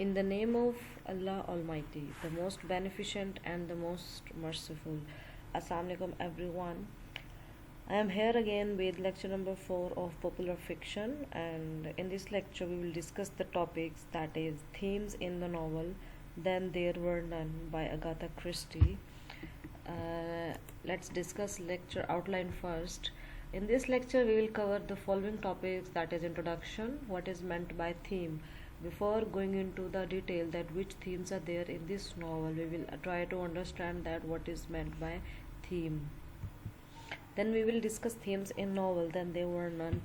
In the name of Allah Almighty, the most beneficent and the most merciful. Assalamu alaikum everyone. I am here again with lecture number 4 of popular fiction, and in this lecture we will discuss the topics, that is themes in the novel Then There Were None by Agatha Christie. Let's discuss lecture outline first. In this lecture we will cover the following topics, that is introduction, what is meant by theme. Before going into the detail that which themes are there in this novel, we will try to understand that what is meant by theme. Then we will discuss themes in novel Then There Were None.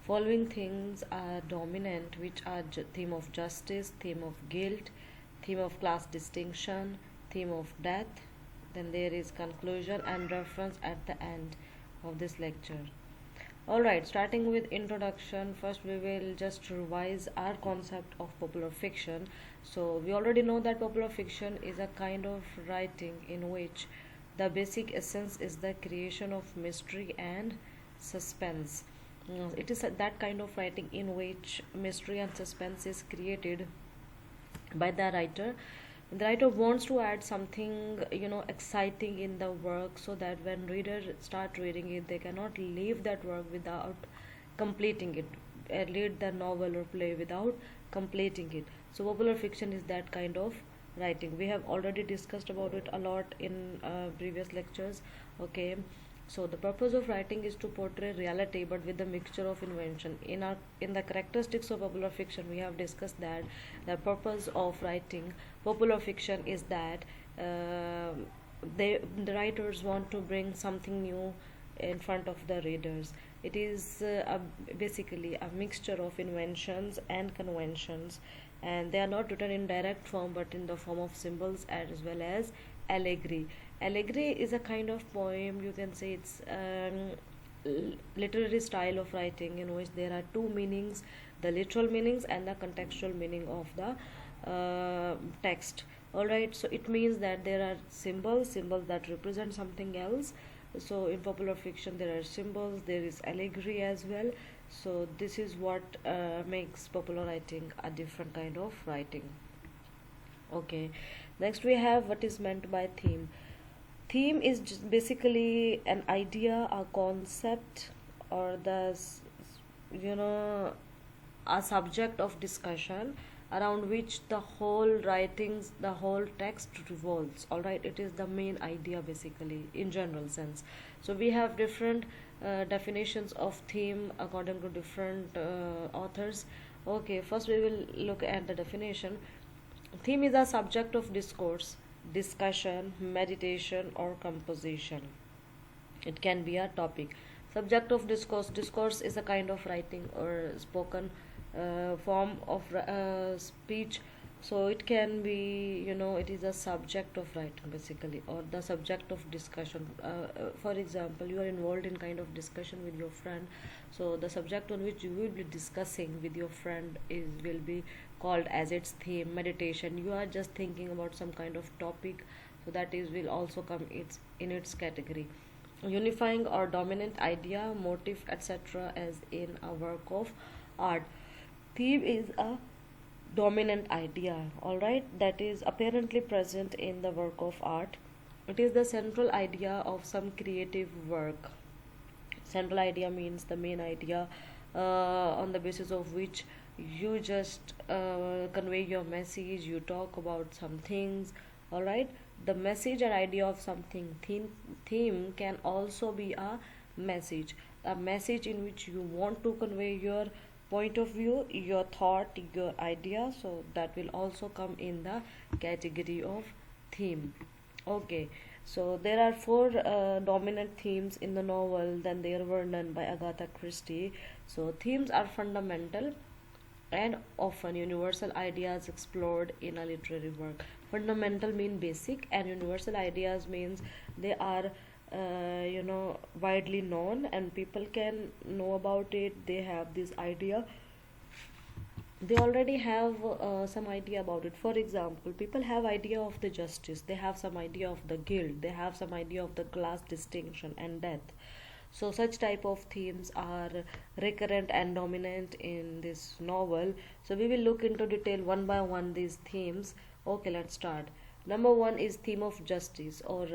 Following things are dominant, which are theme of justice, theme of guilt, theme of class distinction, theme of death. Then there is conclusion and reference at the end of this lecture. Alright, starting with introduction, first we will just revise our concept of popular fiction. So we already know that popular fiction is a kind of writing in which the basic essence is the creation of mystery and suspense. It is that kind of writing in which mystery and suspense is created by the writer. The writer wants to add something exciting in the work, so that when readers start reading it, they cannot leave that work without completing it, read the novel or play without completing it. So popular fiction is that kind of writing. We have already discussed about it a lot in previous lectures. Okay, so the purpose of writing is to portray reality but with a mixture of invention. In the characteristics of popular fiction, we have discussed that the purpose of writing popular fiction is that the writers want to bring something new in front of the readers. It is basically a mixture of inventions and conventions, and they are not written in direct form but in the form of symbols as well as allegory. Allegory is a kind of poem, you can say. It's literary style of writing in which there are two meanings, the literal meanings and the contextual meaning of the text. Alright, so it means that there are symbols that represent something else. So in popular fiction there are symbols, there is allegory as well. So this is what makes popular writing a different kind of writing. Okay, next we have what is meant by theme. Theme is just basically an idea, a concept, or a subject of discussion around which the whole text revolves. All right, it is the main idea basically in general sense. So we have different definitions of theme according to different authors. Okay, first we will look at the definition. Theme is a subject of discourse, discussion, meditation, or composition. It can be a topic. Subject of discourse is a kind of writing or spoken form of speech. So it can be, it is a subject of writing basically, or the subject of discussion. For example, you are involved in kind of discussion with your friend, so the subject on which you will be discussing with your friend will be called as its theme. Meditation, you are just thinking about some kind of topic, so that will also come in its category. Unifying or dominant idea, motive, etc., as in a work of art. Theme is a dominant idea, alright, that is apparently present in the work of art. It is the central idea of some creative work. Central idea means the main idea on the basis of which you just convey your message, you talk about some things. Alright, the message or idea of something. Theme can also be a message in which you want to convey your point of view, your thought, your idea. So that will also come in the category of theme. Okay, so there are four dominant themes in the novel Then There Were None by Agatha Christie. So themes are fundamental and often universal ideas explored in a literary work. Fundamental mean basic, and universal ideas means they are widely known and people can know about it. They have this idea, they already have some idea about it. For example, people have idea of the justice, they have some idea of the guilt, they have some idea of the class distinction and death. So such type of themes are recurrent and dominant in this novel. So we will look into detail one by one these themes. Okay, let's start. Number one is theme of justice, or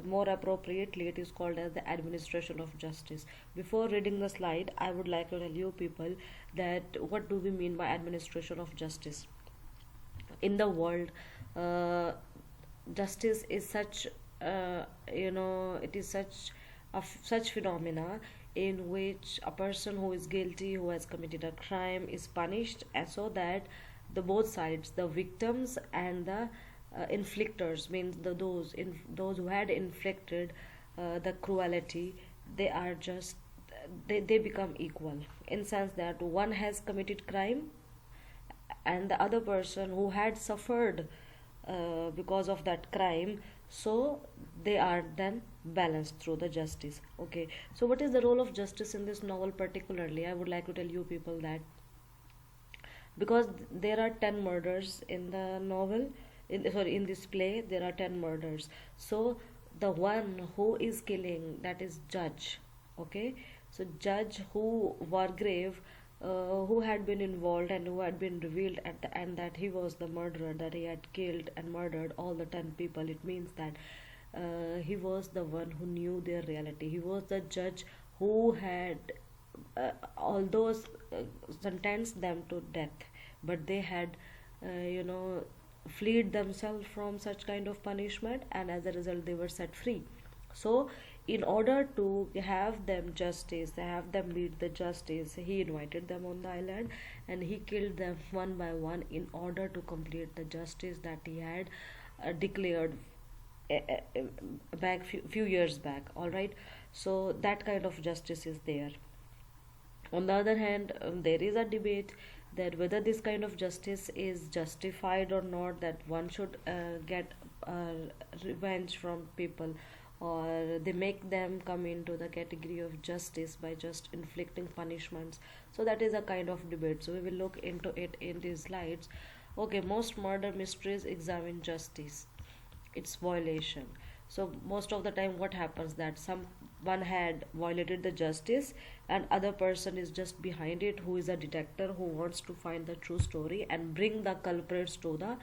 more appropriately, it is called as the administration of justice. Before reading the slide, I would like to tell you people that what do we mean by administration of justice. In the world, uh, justice is such, it is such phenomena in which a person who is guilty, who has committed a crime, is punished, and so that the both sides, the victims and the inflictors, means those who had inflicted the cruelty, they are just, they become equal, in sense that one has committed crime and the other person who had suffered because of that crime, so they are then balanced through the justice. Okay, so what is the role of justice in this novel? Particularly, I would like to tell you people that because there are 10 murders in the novel, in this play there are 10 murders. So the one who is killing, that is judge. Okay, so judge who Wargrave, who had been involved and who had been revealed at the end that he was the murderer, that he had killed and murdered all the 10 people. It means that he was the one who knew their reality. He was the judge who had, although sentenced them to death, but they had, freed themselves from such kind of punishment, and as a result they were set free. So in order to have them justice, have them meet the justice, he invited them on the island and he killed them one by one in order to complete the justice that he had declared back few years back. All right, so that kind of justice is there. On the other hand, there is a debate that whether this kind of justice is justified or not, that one should get revenge from people, or they make them come into the category of justice by just inflicting punishments. So that is a kind of debate, so we will look into it in these slides. Okay, most murder mysteries examine justice, its violation. So most of the time what happens, that someone had violated the justice and other person is just behind it, who is a detective who wants to find the true story and bring the culprits to the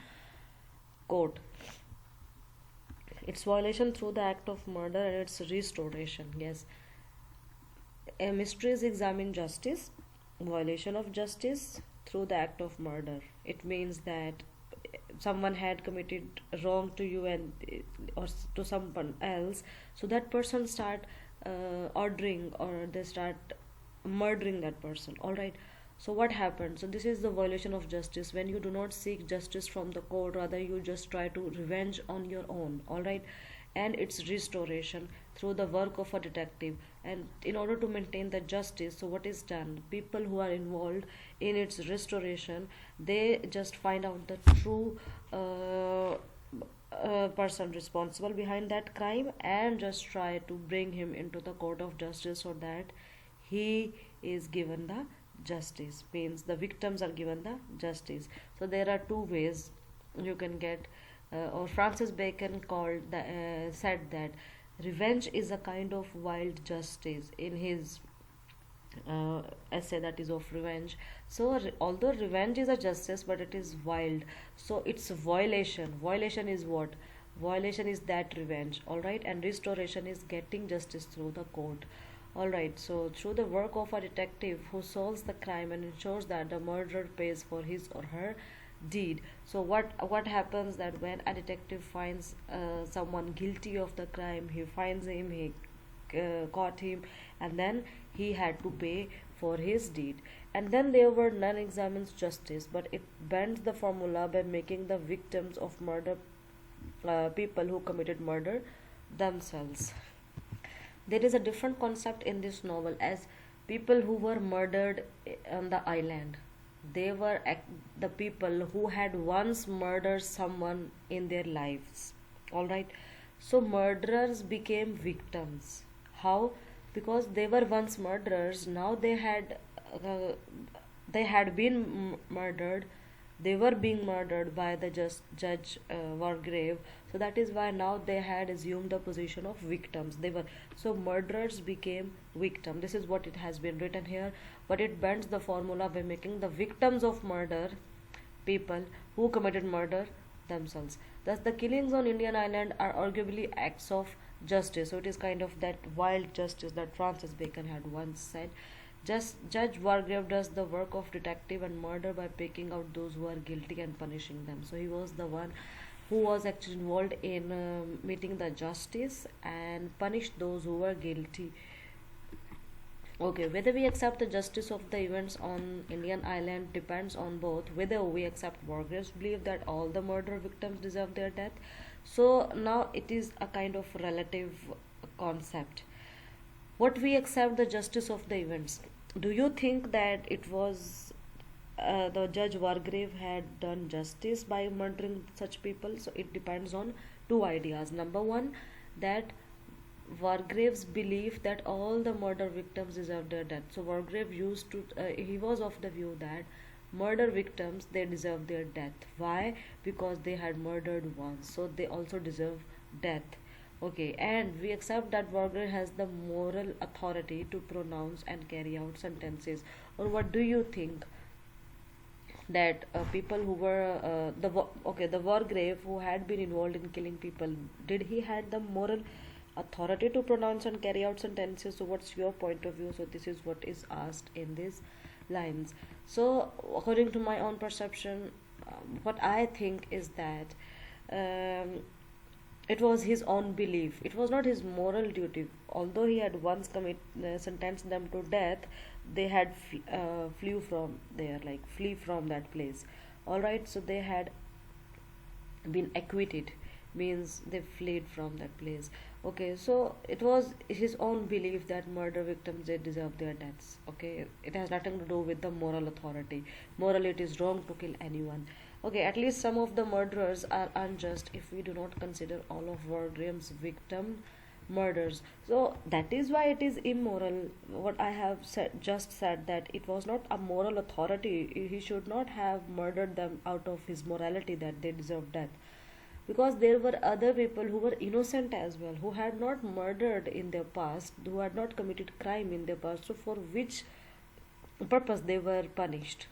court. Its violation through the act of murder and its restoration. Yes, a mysteries examine justice, violation of justice through the act of murder. It means that someone had committed wrong to you and or to someone else, so that person start ordering, or they start murdering that person. All right, so what happened? So this is the violation of justice, when you do not seek justice from the court, rather you just try to revenge on your own. All right, and its restoration through the work of a detective. And in order to maintain the justice, so what is done, people who are involved in its restoration, they just find out the true person responsible behind that crime and just try to bring him into the court of justice so that he is given the justice, means the victims are given the justice. So there are two ways you can get, or Francis Bacon said that revenge is a kind of wild justice in his essay, that is of revenge. So although revenge is a justice, but it is wild, so it's violation is what, violation is that revenge. All right, and restoration is getting justice through the court. All right, so through the work of a detective who solves the crime and ensures that the murderer pays for his or her deed. So what happens, that when a detective finds someone guilty of the crime, he finds him, he caught him, and then he had to pay for his deed. And then there were none examines justice, but it bends the formula by making the victims of murder people who committed murder themselves. There is a different concept in this novel, as people who were murdered on the island, they were the people who had once murdered someone in their lives. All right, so murderers became victims. How? Because they were once murderers, now they had been murdered, they were being murdered by the judge Wargrave. So that is why now they had assumed the position of victims. They were, so murderers became victim. This is what it has been written here, but it bends the formula by making the victims of murder people who committed murder themselves. Thus, the killings on Indian island are arguably acts of justice. So it is kind of that wild justice that Francis Bacon had once said. Just Judge Wargrave does the work of detective and murder by picking out those who are guilty and punishing them. So he was the one who was actually involved in meeting the justice and punished those who were guilty. Okay, whether we accept the justice of the events on Indian island depends on both whether we accept Wargrave's belief that all the murder victims deserve their death. So now it is a kind of relative concept. What we accept the justice of the events. Do you think that it was the Judge Wargrave had done justice by murdering such people? So it depends on two ideas. Number one, that Wargrave's belief that all the murder victims deserve their death. So Wargrave used to, he was of the view that murder victims they deserve their death. Why? Because they had murdered once, so they also deserve death. Okay, and we accept that Wargrave has the moral authority to pronounce and carry out sentences. Or what do you think? That people who were the Wargrave who had been involved in killing people, did he had the moral authority to pronounce and carry out sentences? So what's your point of view? So this is what is asked in these lines. So according to my own perception, what I think is that um, it was his own belief. It was not his moral duty. Although he had once sentenced them to death, they had flew from there, like flee from that place. All right, so they had been acquitted, means they fled from that place. Okay, so it was his own belief that murder victims they deserve their deaths. Okay, it has nothing to do with the moral authority. Morally, it is wrong to kill anyone. Okay, at least some of the murderers are unjust if we do not consider all of Wargrave's victim murders. So that is why it is immoral. What I have just said, that it was not a moral authority. He should not have murdered them out of his morality that they deserve death, because there were other people who were innocent as well, who had not murdered in their past, who had not committed crime in their past, so for which purpose they were punished.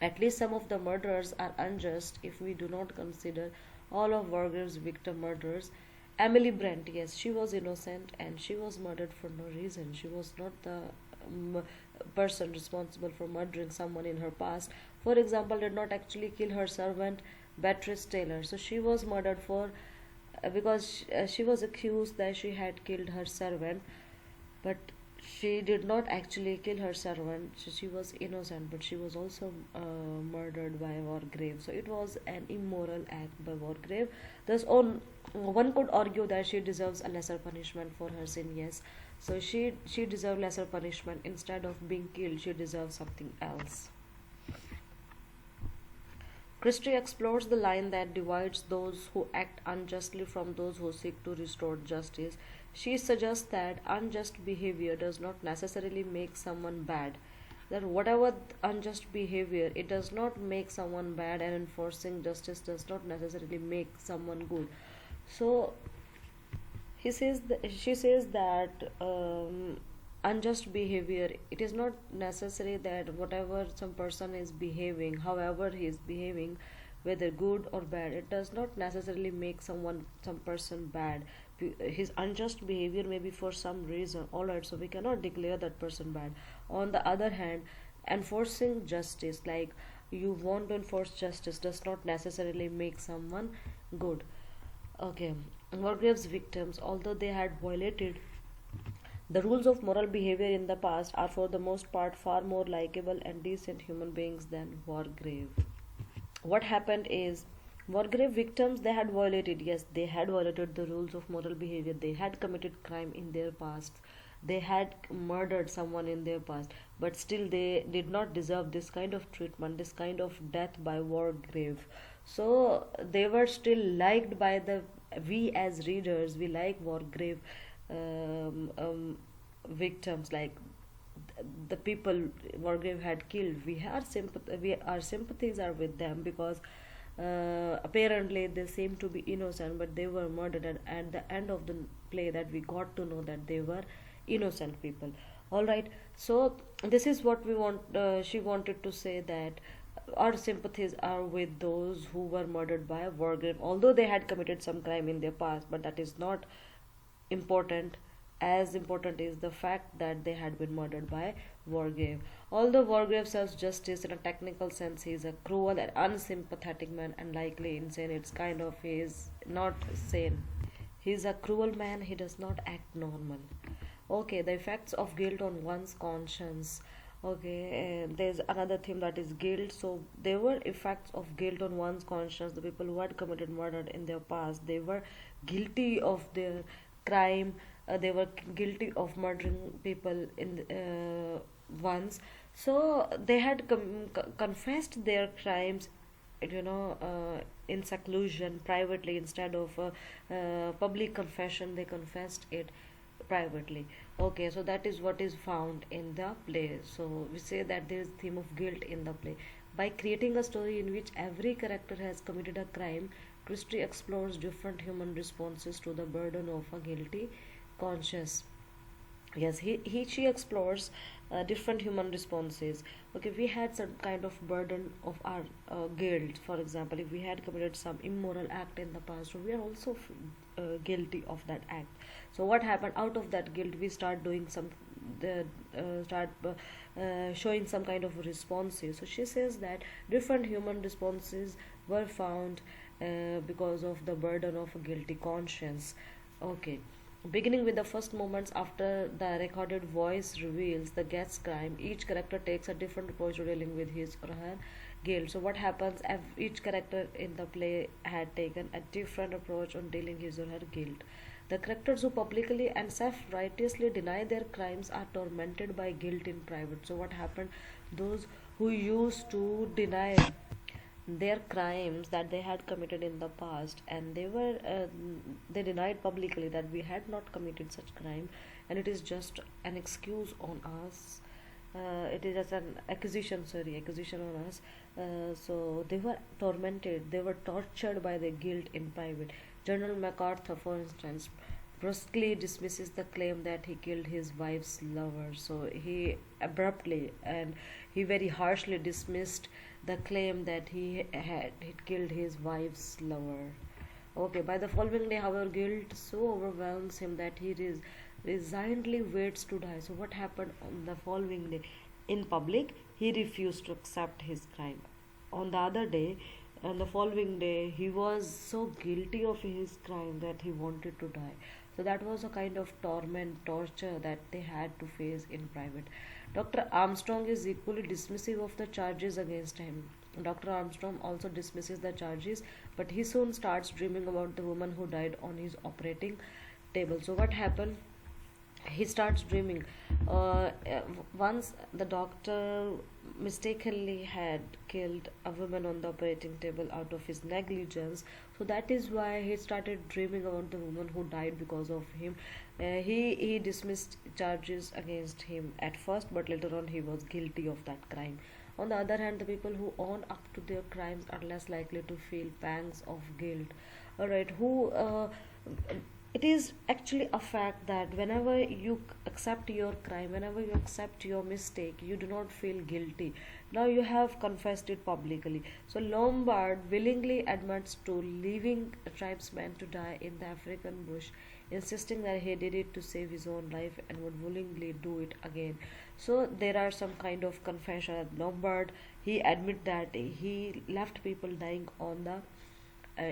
At least some of the murderers are unjust if we do not consider all of Wargrave's victim murderers. Emily Brent, yes, she was innocent and she was murdered for no reason. She was not the um, person responsible for murdering someone in her past. For example, did not actually kill her servant Beatrice Taylor. So she was murdered for because she was accused that she had killed her servant, but she did not actually kill her servant. So she was innocent, but she was also murdered by Wargrave. So it was an immoral act by Wargrave. Thus, on one could argue that she deserves a lesser punishment for her sin. Yes, so she deserved lesser punishment. Instead of being killed, she deserves something else. Christie explores the line that divides those who act unjustly from those who seek to restore justice. She suggests that unjust behavior does not necessarily make someone bad. That whatever unjust behavior, it does not make someone bad, and enforcing justice does not necessarily make someone good. So she says that unjust behavior, it is not necessary that whatever some person is behaving, however he is behaving, whether good or bad, it does not necessarily make some person bad. His unjust behavior may be for some reason, all right, so we cannot declare that person bad. On the other hand, enforcing justice, like you want to enforce justice, does not necessarily make someone good. Okay, Wargrave's victims, although they had violated the rules of moral behavior in the past, are for the most part far more likable and decent human beings than Wargrave. What happened is, Wargrave victims, they had violated, yes, they had violated the rules of moral behavior, they had committed crime in their past, they had murdered someone in their past, but still they did not deserve this kind of treatment, this kind of death by Wargrave. So they were still liked by the, we as readers, we like Wargrave um, um, victims, like the people Wargrave had killed, our sympathies are with them because apparently they seem to be innocent, but they were murdered. And at the end of the play, that we got to know that they were innocent people. All right. So this is what we want. She wanted to say that our sympathies are with those who were murdered by Wargrave, although they had committed some crime in their past, but that is not important. As important is the fact that they had been murdered by Wargrave. Although Wargrave serves justice in a technical sense, he is a cruel and unsympathetic man and likely insane. It's kind of, he is not sane. He is a cruel man, he does not act normal. Okay, the effects of guilt on one's conscience. Okay, and there's another theme, that is guilt. So there were effects of guilt on one's conscience. The people who had committed murder in their past, they were guilty of their crime. They were guilty of murdering people in once. So they had confessed their crimes, in seclusion, privately, instead of public confession. They confessed it privately. Okay, so that is what is found in the play. So we say that there is theme of guilt in the play. By creating a story in which every character has committed a crime, Christie explores different human responses to the burden of a guilty conscience. Yes, he she explores different human responses. Okay, we had some kind of burden of our guilt. For example, if we had committed some immoral act in the past, so we are also guilty of that act. So what happened? Out of that guilt, we start doing some the start showing some kind of responses. So she says that different human responses were found because of the burden of a guilty conscience. Okay, beginning with the first moments after the recorded voice reveals the guest's crime, each character takes a different approach to dealing with his or her guilt. So what happens? Each character in the play had taken a different approach on dealing his or her guilt. The characters who publicly and self-righteously deny their crimes are tormented by guilt in private. So what happened? Those who used to deny their crimes that they had committed in the past, and they denied publicly that we had not committed such crime, and it is just an excuse on us. It is just an accusation on us. So they were tormented, they were tortured by their guilt in private. General MacArthur, for instance, brusquely dismisses the claim that he killed his wife's lover. So he abruptly and he very harshly dismissed the claim that he killed his wife's lover. Okay, by the following day, however, guilt so overwhelms him that he resignedly waits to die. So what happened on the following day? In public, he refused to accept his crime. On the other day, on the following day, he was so guilty of his crime that he wanted to die. So that was a kind of torture that they had to face in private. Dr. Armstrong is equally dismissive of the charges against him. Dr. Armstrong also dismisses the charges, but he soon starts dreaming about the woman who died on his operating table. So what happened? He starts dreaming. Once the doctor mistakenly had killed a woman on the operating table out of his negligence. So that is why he started dreaming about the woman who died because of him. He dismissed charges against him at first, but later on he was guilty of that crime. On the other hand, the people who own up to their crimes are less likely to feel pangs of guilt. Alright, who it is actually a fact that whenever you accept your crime, whenever you accept your mistake, you do not feel guilty. Now you have confessed it publicly. So Lombard willingly admits to leaving a tribesman to die in the African bush, insisting that he did it to save his own life and would willingly do it again. So there are some kind of confession at Lombard. He admit that he left people dying on the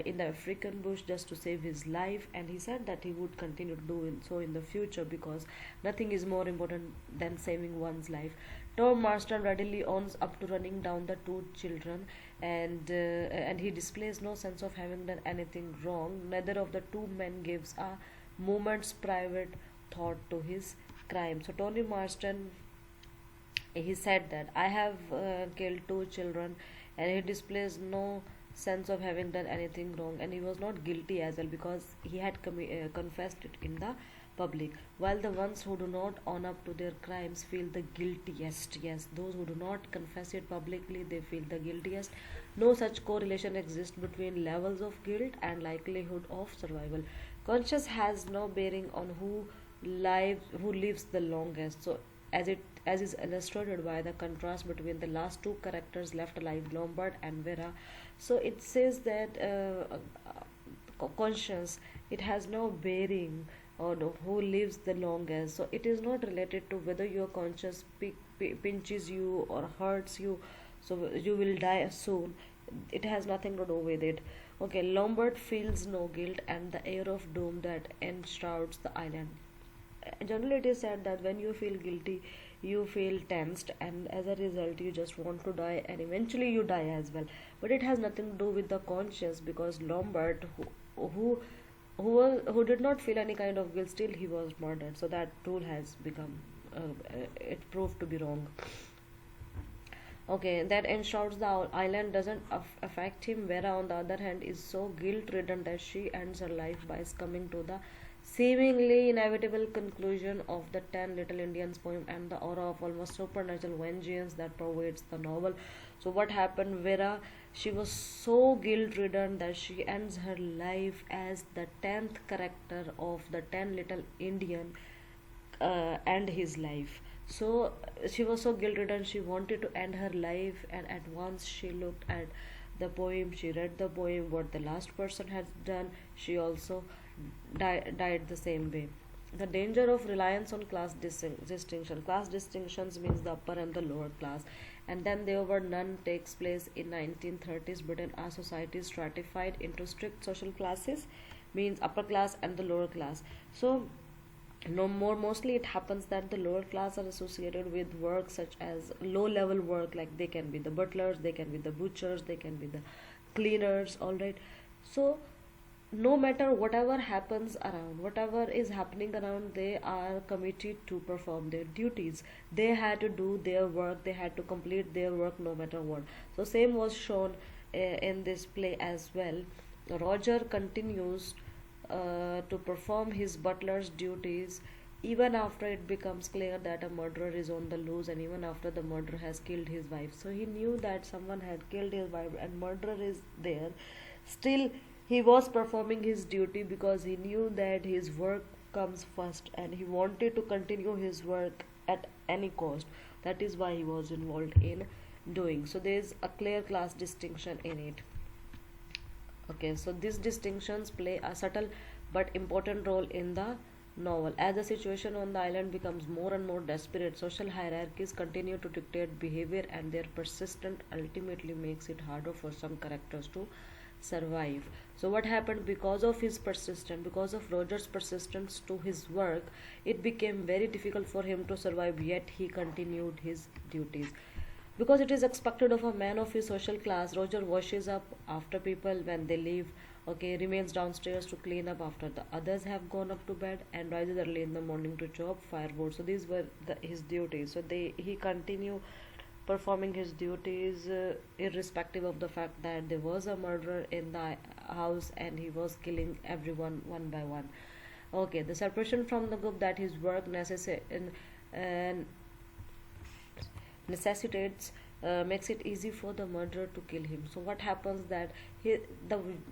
in the African bush just to save his life, and he said that he would continue to do so in the future because nothing is more important than saving one's life. Tom Marston readily owns up to running down the two children, and he displays no sense of having done anything wrong. Neither of the two men gives a moment's private thought to his crime. So Tony Marston, he said that I have killed two children, and he displays no sense of having done anything wrong, and he was not guilty as well because he had confessed it in the public, while the ones who do not own up to their crimes feel the guiltiest. Yes, those who do not confess it publicly, they feel the guiltiest. No such correlation exists between levels of guilt and likelihood of survival. Conscience has no bearing on who lives the longest. So as is illustrated by the contrast between the last two characters left alive, Lombard and Vera. So it says that conscience, it has no bearing on who lives the longest. So it is not related to whether your conscience pinches you or hurts you, so you will die soon. It has nothing to do with it. Okay, Lombard feels no guilt and the air of doom that enshrouds the island. Generally, it is said that when you feel guilty, you feel tensed, and as a result, you just want to die, and eventually you die as well. But it has nothing to do with the conscience, because Lombard, who who did not feel any kind of guilt, still he was murdered. So that rule has become it proved to be wrong. Okay, that enshrouds the island doesn't affect him. Vera, on the other hand, is so guilt ridden that she ends her life by succumbing to the seemingly inevitable conclusion of the Ten Little Indians poem and the aura of almost supernatural vengeance that pervades the novel. So, what happened? Vera, she was so guilt ridden that she ends her life as the 10th character of the Ten Little Indian end his life. So she was so guilt ridden, she wanted to end her life, and at once she looked at the poem, she read the poem, what the last person had done, she also died the same way. The danger of reliance on class distinction. Class distinctions means the upper and the lower class, and then there were none takes place in 1930s Britain. Our society is stratified into strict social classes, means upper class and the lower class. So no more mostly it happens that the lower class are associated with work such as low level work, like they can be the butlers, they can be the butchers, they can be the cleaners, all right. So no matter whatever happens around, whatever is happening around, they are committed to perform their duties. They had to do their work, they had to complete their work no matter what. So same was shown in this play as well. Roger continues to perform his butler's duties even after it becomes clear that a murderer is on the loose, and even after the murderer has killed his wife. So he knew that someone had killed his wife and murderer is there. Still, he was performing his duty because he knew that his work comes first and he wanted to continue his work at any cost. That is why he was involved in doing. So there is a clear class distinction in it. Okay, so these distinctions play a subtle but important role in the novel. As the situation on the island becomes more and more desperate, social hierarchies continue to dictate behavior, and their persistence ultimately makes it harder for some characters to survive. So what happened? Because of his persistence, because of Roger's persistence to his work, it became very difficult for him to survive, yet he continued his duties. Because it is expected of a man of his social class, Roger washes up after people when they leave, okay, remains downstairs to clean up after the others have gone up to bed, and rises early in the morning to chop firewood. So these were his duties. So he continued performing his duties irrespective of the fact that there was a murderer in the house and he was killing everyone one by one. Okay, the separation from the group that his work necessitates makes it easy for the murderer to kill him. So what happens that the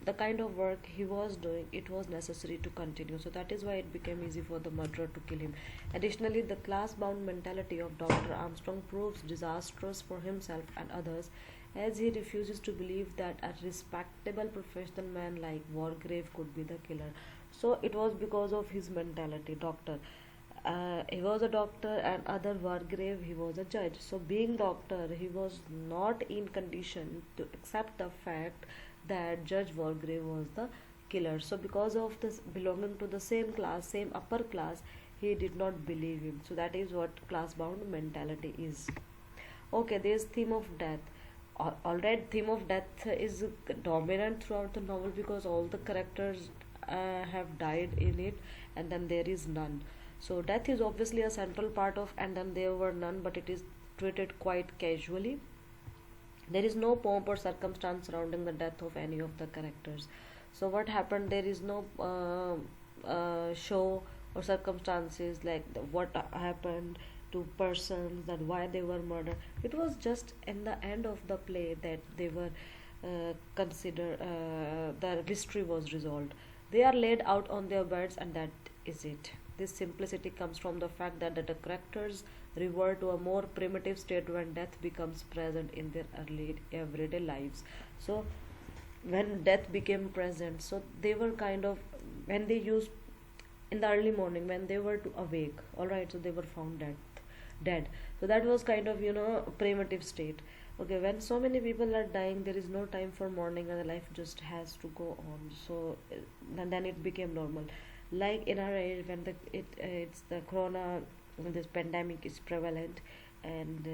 the kind of work he was doing, it was necessary to continue. So that is why it became easy for the murderer to kill him. Additionally, the class-bound mentality of Dr. Armstrong proves disastrous for himself and others, as he refuses to believe that a respectable professional man like Wargrave could be the killer. So it was because of his mentality. He was a doctor, and other Wargrave, he was a judge. So being doctor, he was not in condition to accept the fact that Judge Wargrave was the killer. So because of this belonging to the same class, same upper class, he did not believe him. So that is what class bound mentality is. Okay, there is theme of death. Alright, theme of death is dominant throughout the novel because all the characters have died in it, and then there is none. So death is obviously a central part of, and then there were none, but it is treated quite casually. There is no pomp or circumstance surrounding the death of any of the characters. So what happened? There is no show or circumstances, like what happened to persons, that why they were murdered. It was just in the end of the play that they were consider the mystery was resolved. They are laid out on their beds, and that is it. This simplicity comes from the fact that the characters revert to a more primitive state when death becomes present in their early everyday lives. So when death became present, so they were kind of, when they used in the early morning when they were to awake, all right, so they were found dead. So that was kind of, primitive state. Okay, when so many people are dying, there is no time for mourning, and the life just has to go on. So and then it became normal. Like in our age, when it's the corona, this pandemic is prevalent, and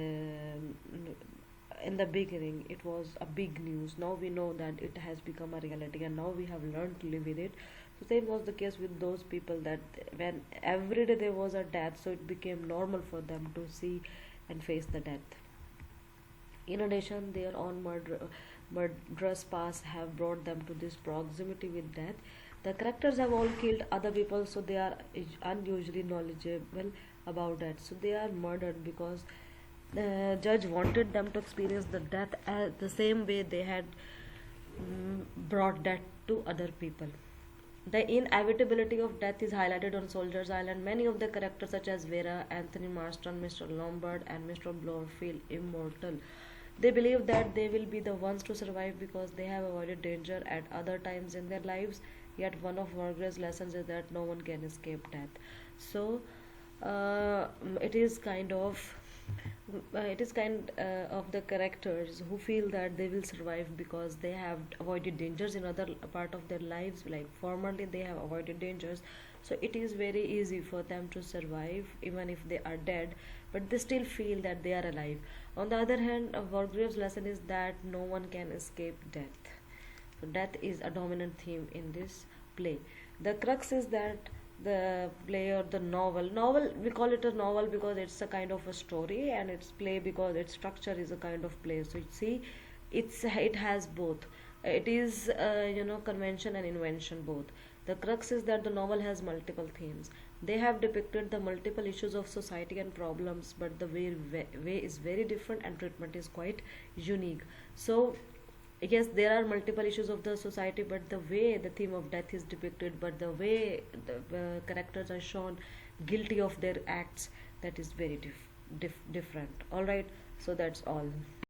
in the beginning it was a big news. Now we know that it has become a reality, and now we have learned to live with it. So same was the case with those people, that when every day there was a death, so it became normal for them to see and face the death. In addition, their own murderous past have brought them to this proximity with death. The characters have all killed other people, so they are unusually knowledgeable about that. So they are murdered because the judge wanted them to experience the death as the same way they had brought death to other people. The inevitability of death is highlighted on Soldier's Island. Many of the characters, such as Vera, Anthony Marston, Mr. Lombard, and Mr. Bloor, feel immortal. They believe that they will be the ones to survive because they have avoided danger at other times in their lives. Yet, one of Wargray's lessons is that no one can escape death. So, it is kind of of the characters who feel that they will survive because they have avoided dangers in other part of their lives, like formerly they have avoided dangers. So it is very easy for them to survive even if they are dead, but they still feel that they are alive. On the other hand, Wargrave's lesson is that no one can escape death. So death is a dominant theme in this play. The crux is that the play, or the novel, we call it a novel because it's a kind of a story, and it's play because its structure is a kind of play. So you see, it has both. It is convention and invention both. The crux is that the novel has multiple themes. They have depicted the multiple issues of society and problems, but the way is very different, and treatment is quite unique. So yes, there are multiple issues of the society, but the way the theme of death is depicted, but the way the characters are shown guilty of their acts, that is very different. All right, so that's all.